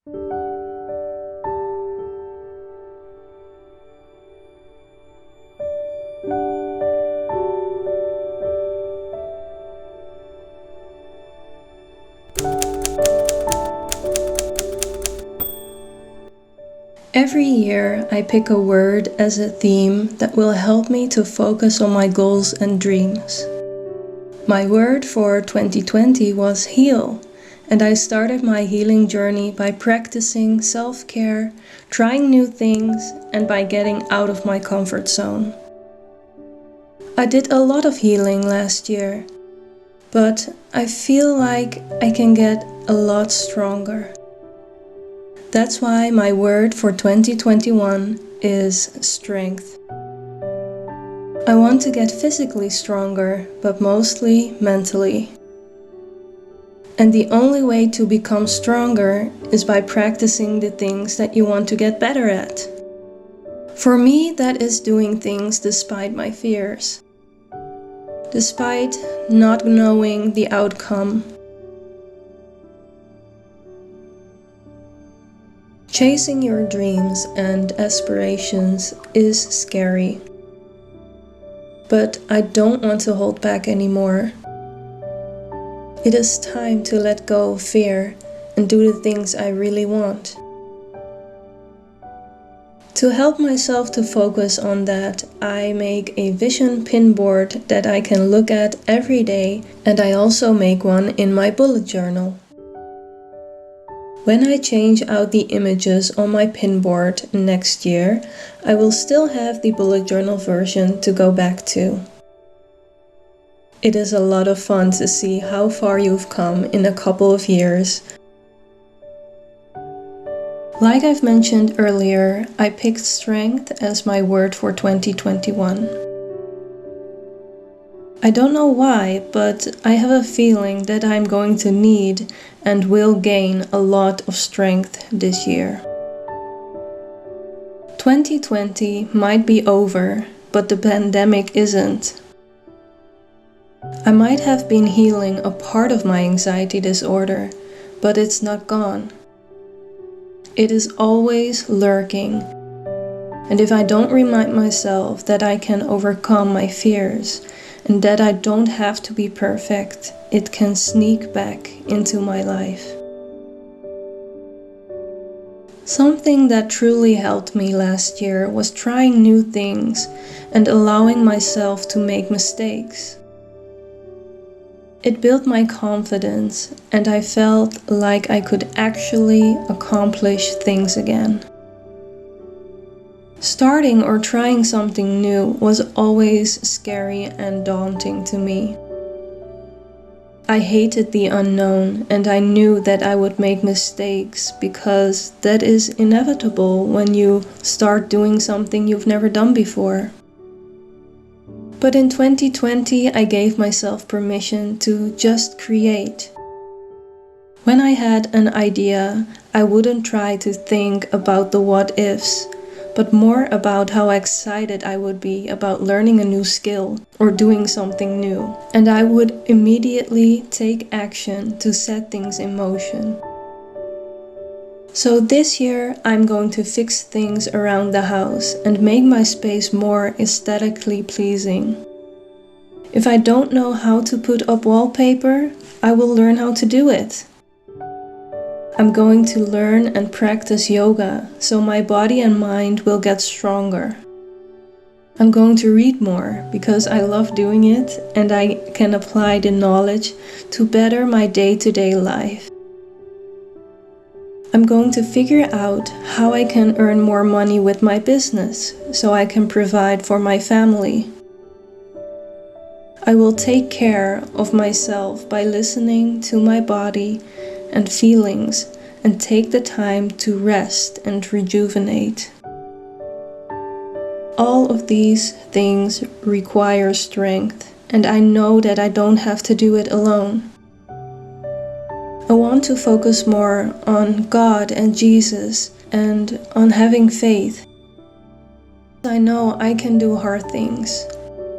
Every year, I pick a word as a theme that will help me to focus on my goals and dreams. My word for 2020 was heal, and I started my healing journey by practicing self-care, trying new things, and by getting out of my comfort zone. I did a lot of healing last year, but I feel like I can get a lot stronger. That's why my word for 2021 is strength. I want to get physically stronger, but mostly mentally. And the only way to become stronger is by practicing the things that you want to get better at. For me, that is doing things despite my fears. Despite not knowing the outcome. Chasing your dreams and aspirations is scary. But I don't want to hold back anymore. It is time to let go of fear and do the things I really want. To help myself to focus on that, I make a vision pin board that I can look at every day, and I also make one in my bullet journal. When I change out the images on my pinboard next year, I will still have the bullet journal version to go back to. It is a lot of fun to see how far you've come in a couple of years. Like I've mentioned earlier, I picked strength as my word for 2021. I don't know why, but I have a feeling that I'm going to need and will gain a lot of strength this year. 2020 might be over, but the pandemic isn't. I might have been healing a part of my anxiety disorder, but it's not gone. It is always lurking. And if I don't remind myself that I can overcome my fears, and that I don't have to be perfect, it can sneak back into my life. Something that truly helped me last year was trying new things and allowing myself to make mistakes. It built my confidence, and I felt like I could actually accomplish things again. Starting or trying something new was always scary and daunting to me. I hated the unknown, and I knew that I would make mistakes because that is inevitable when you start doing something you've never done before. But in 2020, I gave myself permission to just create. When I had an idea, I wouldn't try to think about the what-ifs, but more about how excited I would be about learning a new skill or doing something new, and I would immediately take action to set things in motion. So this year, I'm going to fix things around the house and make my space more aesthetically pleasing. If I don't know how to put up wallpaper, I will learn how to do it. I'm going to learn and practice yoga, so my body and mind will get stronger. I'm going to read more, because I love doing it and I can apply the knowledge to better my day-to-day life. I'm going to figure out how I can earn more money with my business, so I can provide for my family. I will take care of myself by listening to my body and feelings, and take the time to rest and rejuvenate. All of these things require strength, and I know that I don't have to do it alone. I want to focus more on God and Jesus and on having faith. I know I can do hard things,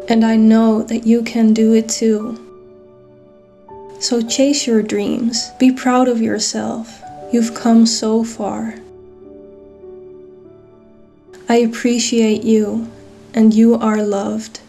and I know that you can do it too. So chase your dreams, be proud of yourself, You've come so far. I appreciate you, and you are loved.